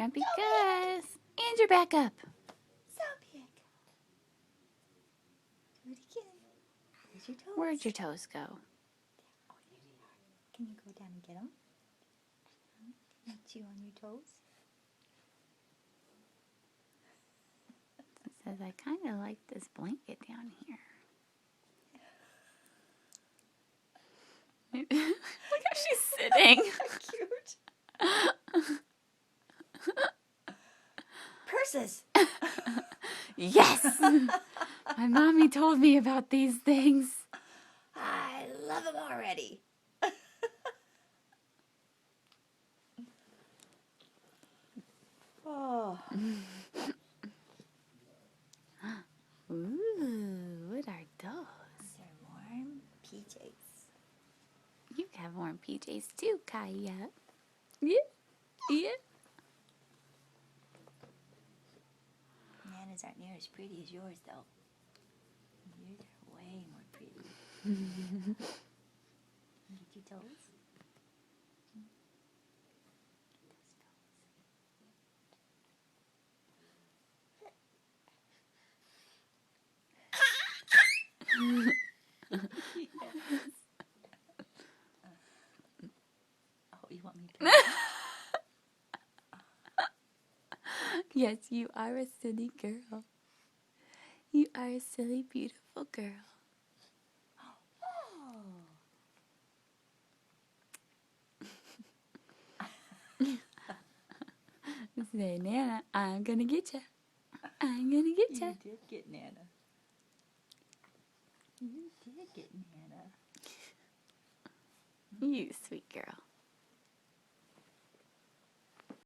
Grumpy Gus. And you're back up. So big. Do it again. Where's your toes? Where'd your toes go? Oh, there they are. Can you go down and get them? Can you chew on your toes? It says, I kind of like this blanket down here. Look how she's sitting. Cute. Purses. Yes! My mommy told me about these things. I love them already. Oh. Ooh, what are those? These are warm PJs. You have warm PJs too, Kaya. Yeah, yeah. Nana's aren't near as pretty as yours, though. Yours are way more pretty. Get your toes. Oh, you want me to? Yes, you are a silly girl. You are a silly, beautiful girl. Say, Nana, I'm gonna get ya. I'm gonna get ya. You did get Nana. You did get Nana. You sweet girl.